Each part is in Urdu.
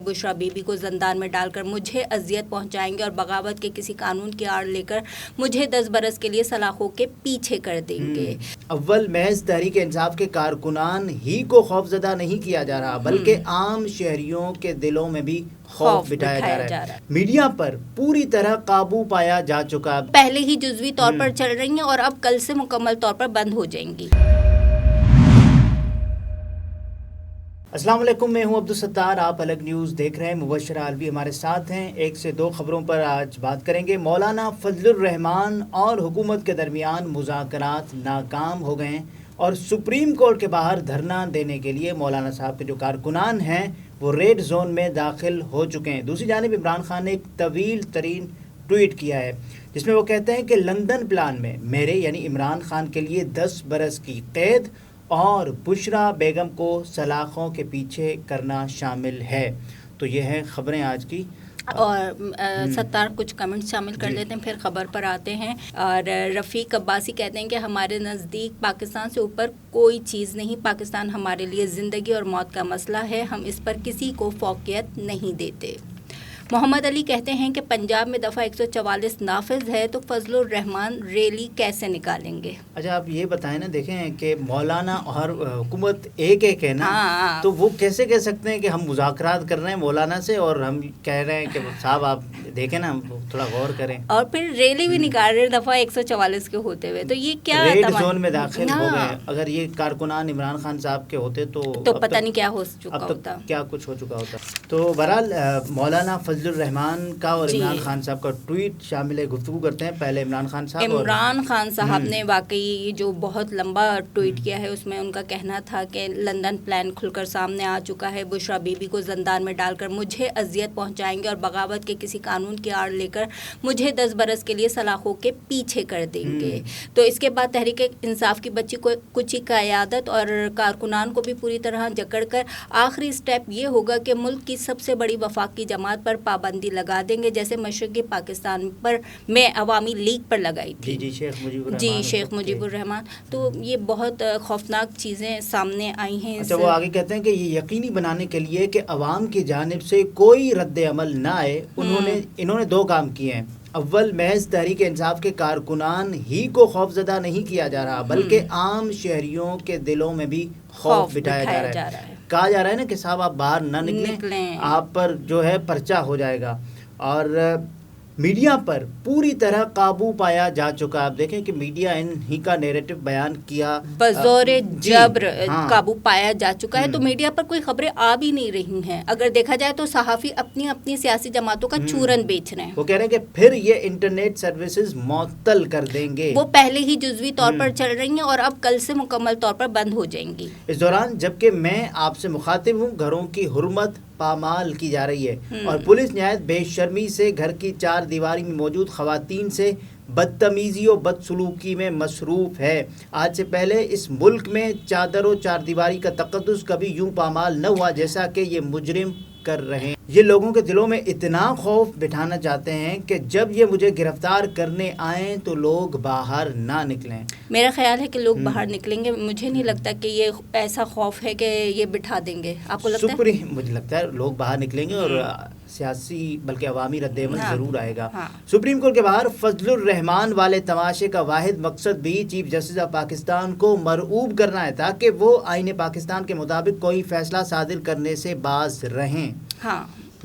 بشرا بیبی کو زندان میں ڈال کر مجھے اذیت پہنچائیں گے اور بغاوت کے کسی قانون کی آڑ لے کر مجھے 10 برس کے لیے سلاخوں کے پیچھے کر دیں گے۔ اول محض تحریک انصاف کے کارکنان ہی کو خوفزدہ نہیں کیا جا رہا بلکہ عام شہریوں کے دلوں میں بھی خوف بٹھایا جا رہا ہے۔ میڈیا پر پوری طرح قابو پایا جا چکا، پہلے ہی جزوی طور پر چل رہی ہیں اور اب کل سے مکمل طور پر بند ہو جائیں گی۔ السلام علیکم، میں ہوں عبدالستار، آپ الگ نیوز دیکھ رہے ہیں۔ مبشر عالوی ہمارے ساتھ ہیں۔ 1 سے 2 خبروں پر آج بات کریں گے۔ مولانا فضل الرحمان اور حکومت کے درمیان مذاکرات ناکام ہو گئے ہیں اور سپریم کورٹ کے باہر دھرنا دینے کے لیے مولانا صاحب کے جو کارکنان ہیں وہ ریڈ زون میں داخل ہو چکے ہیں۔ دوسری جانب عمران خان نے ایک طویل ترین ٹویٹ کیا ہے جس میں وہ کہتے ہیں کہ لندن پلان میں میرے یعنی عمران خان کے لیے 10 برس کی قید اور بشرا بیگم کو سلاخوں کے پیچھے کرنا شامل ہے۔ تو یہ ہے خبریں آج کی، اور ستار کچھ کمنٹس شامل کر لیتے ہیں، پھر خبر پر آتے ہیں۔ اور رفیق عباسی کہتے ہیں کہ ہمارے نزدیک پاکستان سے اوپر کوئی چیز نہیں، پاکستان ہمارے لیے زندگی اور موت کا مسئلہ ہے، ہم اس پر کسی کو فوقیت نہیں دیتے۔ محمد علی کہتے ہیں کہ پنجاب میں دفعہ 144 نافذ ہے تو فضل الرحمان ریلی کیسے نکالیں گے؟ اچھا آپ یہ بتائیں نا، دیکھیں کہ مولانا اور حکومت ایک ہے نا، تو وہ کیسے کہہ سکتے ہیں کہ ہم مذاکرات کر رہے ہیں مولانا سے اور ہم کہہ رہے ہیں کہ صاحب آپ دیکھیں نا، تھوڑا غور کریں، اور پھر ریلی بھی نکال رہے دفعہ 144 کے ہوتے ہوئے، تو یہ کیا ریڈ زون میں داخل ہو گئے۔ اگر یہ کارکنان عمران خان صاحب کے ہوتے تو پتہ نہیں کیا ہو چکا ہوتا، کیا کچھ ہو چکا ہوتا۔ تو بہرحال مولانا فضل الرحمان کا اور عمران خان صاحب کا ٹویٹ شامل ہے، گفتگو کرتے ہیں۔ پہلے عمران خان صاحب نے واقعی جو بہت لمبا ٹویٹ کیا ہے، اس میں ان کا کہنا تھا کہ لندن پلان کھل کر سامنے آ چکا ہے، بشرا بیبی کو زندان میں ڈال کر مجھے اذیت پہنچائیں گے اور بغاوت کے کسی قانون کی آڑ لے کر مجھے 10 برس کے لیے سلاخوں کے پیچھے کر دیں گے۔ تو اس کے بعد تحریک انصاف کی بچی کو کچھ قیادت اور کارکنان کو بھی پوری طرح جکڑ کر آخری سٹیپ یہ ہوگا کہ ملک کی سب سے بڑی وفاقی جماعت پر پابندی لگا دیں گے، جیسے مشرقی پاکستان پر میں عوامی لیگ پر لگائی تھی شیخ مجیب الرحمان۔ تو یہ بہت خوفناک چیزیں سامنے آئی ہیں۔ اچھا وہ آگے کہتے ہیں کہ یہ یقینی بنانے کے لیے کہ عوام کی جانب سے کوئی رد عمل نہ آئے، انہوں نے 2 کام کیے ہیں۔ اول محض تحریک انصاف کے کارکنان ہی کو خوفزدہ نہیں کیا جا رہا بلکہ عام شہریوں کے دلوں میں بھی خوف بٹھایا جا رہا ہے۔ کہا جا رہا ہے نا کہ صاحب آپ باہر نہ نکلیں، آپ پر جو ہے پرچہ ہو جائے گا۔ اور میڈیا پر پوری طرح قابو پایا جا چکا۔ آپ دیکھیں کہ میڈیا انہی کا نیریٹو بیان کیا، بزور جبر قابو پایا جا چکا ہے۔ تو میڈیا پر کوئی خبریں آ بھی نہیں رہی ہیں۔ اگر دیکھا جائے تو صحافی اپنی سیاسی جماعتوں کا چورن بیچ رہے ہیں۔ وہ کہہ رہے ہیں کہ پھر یہ انٹرنیٹ سروسز معطل کر دیں گے۔ وہ پہلے ہی جزوی طور پر چل رہی ہیں اور اب کل سے مکمل طور پر بند ہو جائیں گی۔ اس دوران جبکہ میں آپ سے مخاطب ہوں، گھروں کی حرمت پامال کی جا رہی ہے اور پولیس نہایت بے شرمی سے گھر کی 4 دیواری میں موجود خواتین سے بدتمیزی و بدسلوکی میں مصروف ہے۔ آج سے پہلے اس ملک میں چادر و 4 دیواری کا تقدس کبھی یوں پامال نہ ہوا جیسا کہ یہ مجرم کر رہے ہیں۔ یہ لوگوں کے دلوں میں اتنا خوف بٹھانا چاہتے ہیں کہ جب یہ مجھے گرفتار کرنے آئیں تو لوگ باہر نہ نکلیں۔ میرا خیال ہے کہ لوگ باہر نکلیں گے، مجھے نہیں لگتا کہ یہ ایسا خوف ہے کہ یہ بٹھا دیں گے۔ آپ کو لگتا ہے؟ مجھے لگتا ہے لوگ باہر نکلیں گے اور سیاسی بلکہ عوامی رد عمل ضرور آئے گا۔ سپریم کورٹ کے باہر فضل الرحمان والے تماشے کا واحد مقصد بھی چیف جسٹس آف پاکستان کو مرعوب کرنا ہے تاکہ وہ آئین پاکستان کے مطابق کوئی فیصلہ صادر کرنے سے باز رہیں۔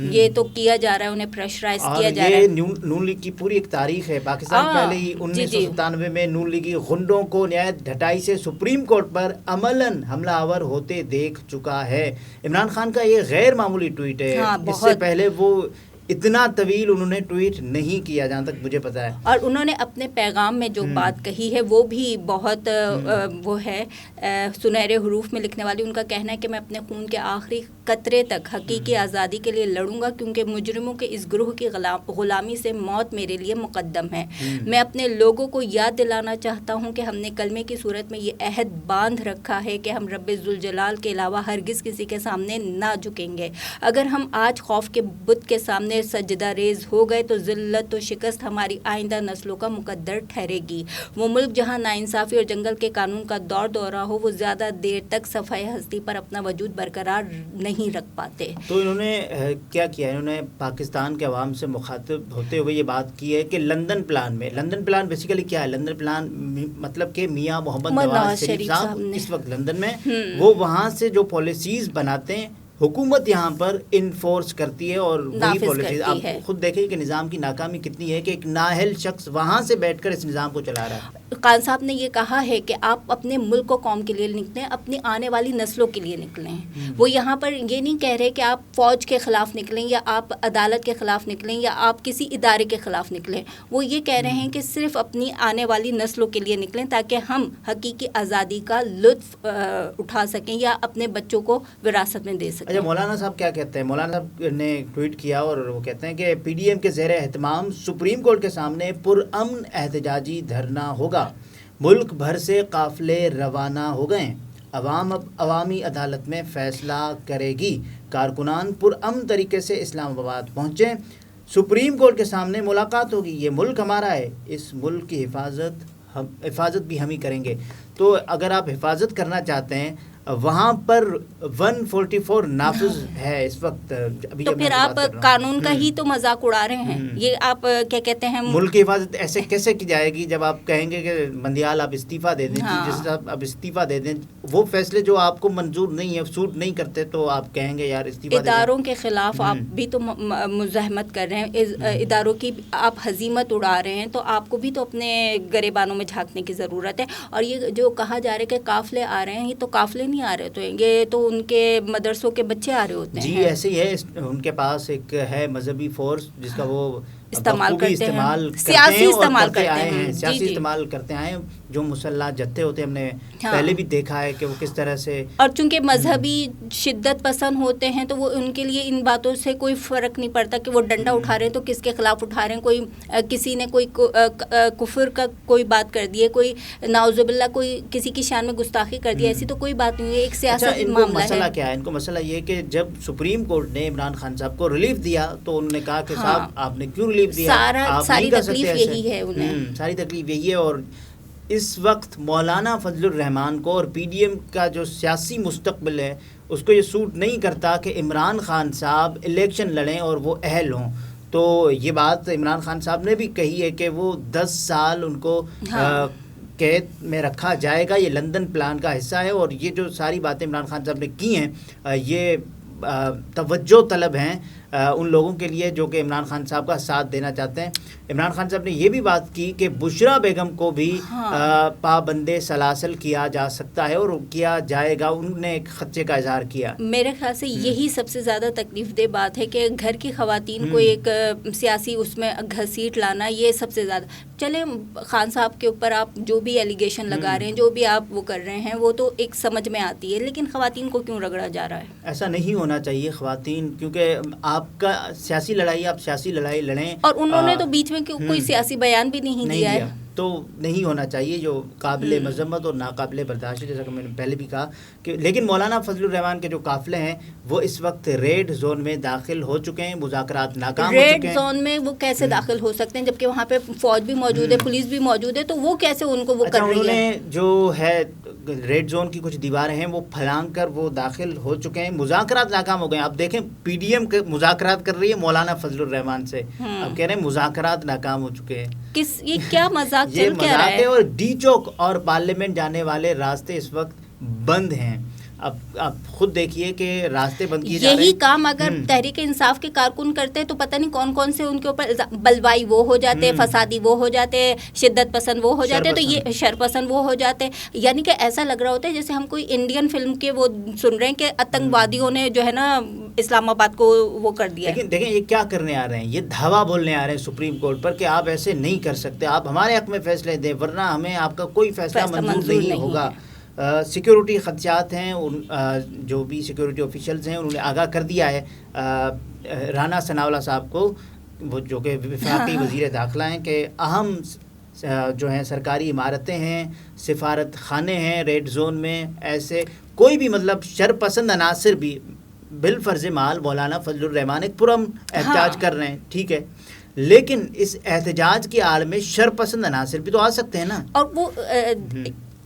یہ تو کیا جا رہا ہے، انہیں پریشرائز کیا جا رہا ہے۔ یہ نون لیگ کی پوری ایک تاریخ ہے۔ پاکستان پہلے ہی 1997 میں نون لیگی غنڈوں کو نہایت ڈھٹائی سے سپریم کورٹ پر عملاً حملہ آور ہوتے دیکھ چکا ہے۔ عمران خان کا یہ غیر معمولی ٹویٹ ہے، اس سے پہلے وہ اتنا طویل انہوں نے ٹویٹ نہیں کیا جہاں تک مجھے پتا ہے، اور انہوں نے اپنے پیغام میں جو بات کہی ہے وہ بھی بہت وہ ہے سنہرے حروف میں لکھنے والی۔ ان کا کہنا ہے کہ میں اپنے خون کے آخری قطرے تک حقیقی آزادی کے لیے لڑوں گا کیونکہ مجرموں کے اس گروہ کی غلامی سے موت میرے لیے مقدم ہے۔ میں اپنے لوگوں کو یاد دلانا چاہتا ہوں کہ ہم نے کلمے کی صورت میں یہ عہد باندھ رکھا ہے کہ ہم رب ذوالجلال کے علاوہ ہرگز کسی کے سامنے نہ جھکیں گے۔ اگر ہم آج خوف کے بت کے سامنے سامنے سجدہ ریز ہو گئے تو ذلت و شکست ہماری آئندہ نسلوں کا مقدر ٹھہرے گی. وہ ملک جہاں ناانصافی اور جنگل کے قانون کا دور دورہ ہو وہ زیادہ دیر تک صفحۂ ہستی پر اپنا وجود برقرار نہیں رکھ پاتے. تو انہوں نے کیا کیا؟ انہوں نے پاکستان کے عوام سے مخاطب ہوتے ہوئے یہ بات کی ہے کہ لندن پلان بیسیکلی کیا ہے؟ لندن پلان مطلب کہ میاں محمد نواز شریف صاحب اس وقت لندن میں وہ وہاں سے جو پالیسیز بناتے ہیں حکومت یہاں پر انفورس کرتی ہے اور وہی پالیسیز آپ خود دیکھیں کہ نظام کی ناکامی کتنی ہے کہ ایک نااہل شخص وہاں سے بیٹھ کر اس نظام کو چلا رہا ہے. خان صاحب نے یہ کہا ہے کہ آپ اپنے ملک و قوم کے لیے نکلیں, اپنی آنے والی نسلوں کے لیے نکلیں. وہ یہاں پر یہ نہیں کہہ رہے کہ آپ فوج کے خلاف نکلیں یا آپ عدالت کے خلاف نکلیں یا آپ کسی ادارے کے خلاف نکلیں. وہ یہ کہہ رہے ہیں کہ صرف اپنی آنے والی نسلوں کے لیے نکلیں تاکہ ہم حقیقی آزادی کا لطف اٹھا سکیں یا اپنے بچوں کو وراثت میں دے سکیں. اچھا, مولانا صاحب کیا کہتے ہیں؟ مولانا صاحب نے ٹویٹ کیا اور وہ کہتے ہیں کہ پی ڈی ایم کے زیر اہتمام سپریم کورٹ کے سامنے پرامن احتجاجی دھرنا ہوگا. ملک بھر سے قافلے روانہ ہو گئے. عوام اب عوامی عدالت میں فیصلہ کرے گی. کارکنان پرامن طریقے سے اسلام آباد پہنچیں. سپریم کورٹ کے سامنے ملاقات ہوگی. یہ ملک ہمارا ہے, اس ملک کی حفاظت بھی ہم ہی کریں گے. تو اگر آپ حفاظت کرنا چاہتے ہیں وہاں پر 144 نافذ ہے اس وقت. ابھی تو پھر آپ قانون کا ہی تو مذاق اڑا رہے ہیں. یہ آپ کیا کہتے ہیں ملک کی حفاظت ایسے کیسے کی جائے گی جب آپ کہیں گے کہ بندیال آپ استعفیٰ دے دیں. جس آپ استعفیٰ دے دیں وہ فیصلے جو آپ کو منظور نہیں ہے, سوٹ نہیں کرتے, تو آپ کہیں گے یار استعفیٰ دے دیں. اداروں کے خلاف آپ بھی تو مزاحمت کر رہے ہیں, اداروں کی آپ ہزیمت اڑا رہے ہیں, تو آپ کو بھی تو اپنے گریبانوں میں جھانکنے کی ضرورت ہے. اور یہ جو کہا جا رہا ہے کہ قافلے آ رہے ہیں, یہ تو قافلے نہیں آ رہے, تو یہ تو ان کے مدرسوں کے بچے آ رہے ہوتے ہیں. جی ایسے ہی ہے. ان کے پاس ایک ہے مذہبی فورس جس کا وہ استعمال کرتے سیاسی استعمال کرتے آئے ہیں. جو مسلح جتھے ہوتے ہیں ہم نے پہلے بھی دیکھا ہے کہ وہ کس طرح سے, اور چونکہ مذہبی شدت پسند ہوتے ہیں تو وہ ان کے لیے ان باتوں سے کوئی فرق نہیں پڑتا کہ وہ ڈنڈا اٹھا رہے ہیں تو کس کے خلاف اٹھا رہے ہیں. کوئی کسی نے کوئی کفر کا کوئی بات کر دی ہے, کوئی نعوذ باللہ کوئی کسی کی شان میں گستاخی کر دی, ایسی تو کوئی بات نہیں ہے. ایک سیاست معاملہ ہے. مسئلہ کیا ہے ان کو؟ مسئلہ یہ کہ جب سپریم کورٹ نے عمران خان صاحب کو ریلیف دیا تو انہوں نے کہا کہ صاحب آپ نے کیوں ریلیف دیا؟ ساری تکلیف یہی ہے انہیں, ساری تکلیف یہی ہے. اور اس وقت مولانا فضل الرحمان کو اور پی ڈی ایم کا جو سیاسی مستقبل ہے اس کو یہ سوٹ نہیں کرتا کہ عمران خان صاحب الیکشن لڑیں اور وہ اہل ہوں. تو یہ بات عمران خان صاحب نے بھی کہی ہے کہ وہ 10 سال ان کو قید میں رکھا جائے گا. یہ لندن پلان کا حصہ ہے. اور یہ جو ساری باتیں عمران خان صاحب نے کی ہیں یہ توجہ طلب ہیں ان لوگوں کے لیے جو کہ عمران خان صاحب کا ساتھ دینا چاہتے ہیں. عمران خان صاحب نے یہ بھی بات کی کہ بشرا بیگم کو بھی پابند سلاسل کیا جا سکتا ہے اور کیا جائے گا. انہوں نے ایک خدشے کا اظہار کیا. میرے خیال سے یہی سب سے زیادہ تکلیف دہ بات ہے کہ گھر کی خواتین کو ایک سیاسی اس میں گھسیٹ لانا, یہ سب سے زیادہ. چلے خان صاحب کے اوپر آپ جو بھی ایلیگیشن لگا رہے ہیں, جو بھی آپ وہ کر رہے ہیں, وہ تو ایک سمجھ میں آتی ہے, لیکن خواتین کو کیوں رگڑا جا رہا ہے؟ ایسا نہیں ہونا چاہیے. خواتین کیونکہ آپ کا سیاسی لڑائی, آپ سیاسی لڑائی لڑیں. اور انہوں نے تو بیچ میں کوئی سیاسی بیان بھی نہیں دیا ہے, تو نہیں ہونا چاہیے جو قابل مذمت اور ناقابل برداشت ہے, جیسا کہ میں نے پہلے بھی کہا. کہ لیکن مولانا فضل الرحمان کے جو قافلے ہیں وہ اس وقت ریڈ زون میں داخل ہو چکے ہیں. مذاکرات ناکام ہو چکے ہیں. ریڈ زون میں وہ کیسے داخل ہو سکتے ہیں جبکہ وہاں پہ فوج بھی موجود ہے, پولیس بھی موجود ہے, تو وہ کیسے ان کو وہ کر رہی ہے؟ انہوں نے جو ہے ریڈ زون کی کچھ دیواریں ہیں وہ پھلانگ کر وہ داخل ہو چکے ہیں. مذاکرات ناکام ہو گئے ہیں. آپ دیکھیں پی ڈی ایم مذاکرات کر رہی ہے مولانا فضل الرحمان سے, اب کہہ رہے ہیں مذاکرات ناکام ہو چکے ہیں. یہ کیا مذاق چل کیا رہا ہے؟ اور ڈی چوک اور پارلیمنٹ جانے والے راستے اس وقت بند ہیں. اب آپ خود دیکھیے کہ راستے بند کیے جا رہے ہیں. یہی کام اگر تحریک انصاف کے کارکن کرتے تو پتہ نہیں کون کون سے ان کے اوپر بلوائی وہ ہو جاتے, فسادی وہ ہو جاتے, شدت پسند وہ ہو جاتے, تو یہ شر پسند وہ ہو جاتے. یعنی کہ ایسا لگ رہا ہوتا ہے جیسے ہم کوئی انڈین فلم کے وہ سن رہے ہیں کہ آتنک وادیوں نے جو ہے نا اسلام آباد کو وہ کر دیا. لیکن دیکھیں یہ کیا کرنے آ رہے ہیں, یہ دھاوا بولنے آ رہے ہیں سپریم کورٹ پر کہ آپ ایسے نہیں کر سکتے, آپ ہمارے حق میں فیصلے دیں ورنہ ہمیں آپ کا کوئی فیصلہ منظور نہیں ہوگا. سیکیورٹی خدشات ہیں. جو بھی سیکیورٹی آفیشلز ہیں انہوں نے آگاہ کر دیا ہے رانا ثناءاللہ صاحب کو, وہ جو کہ وفاقی وزیر داخلہ ہیں, کہ اہم جو ہیں سرکاری عمارتیں ہیں, سفارت خانے ہیں ریڈ زون میں, ایسے کوئی بھی مطلب شر پسند عناصر بھی بالفرض مال مولانا فضل الرحمان ایک پرامن احتجاج کر رہے ہیں، ٹھیک ہے، لیکن اس احتجاج کی آڑ میں شرپسند عناصر بھی تو آ سکتے ہیں نا. اور وہ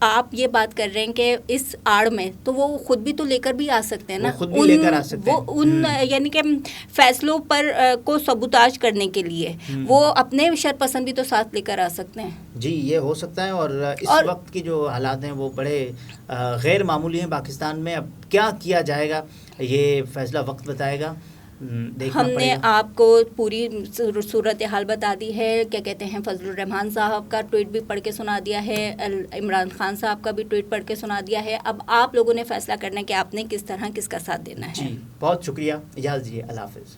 آپ یہ بات کر رہے ہیں کہ اس آڑ میں تو وہ خود بھی تو لے کر بھی آ سکتے ہیں نا، خود بھی لے کر آ سکتے ہیں، وہ ان یعنی کہ فیصلوں پر کو سبوتاژ کرنے کے لیے وہ اپنے شرپسند بھی تو ساتھ لے کر آ سکتے ہیں. جی یہ ہو سکتا ہے. اور اس وقت کی جو حالات ہیں وہ بڑے غیر معمولی ہیں پاکستان میں. اب کیا کیا جائے گا یہ فیصلہ وقت بتائے گا. ہم نے آپ کو پوری صورتحال بتا دی ہے. کیا کہتے ہیں، فضل الرحمان صاحب کا ٹویٹ بھی پڑھ کے سنا دیا ہے، عمران خان صاحب کا بھی ٹویٹ پڑھ کے سنا دیا ہے. اب آپ لوگوں نے فیصلہ کرنا ہے کہ آپ نے کس طرح کس کا ساتھ دینا ہے. جی بہت شکریہ، اجازت دیجیے، اللہ حافظ.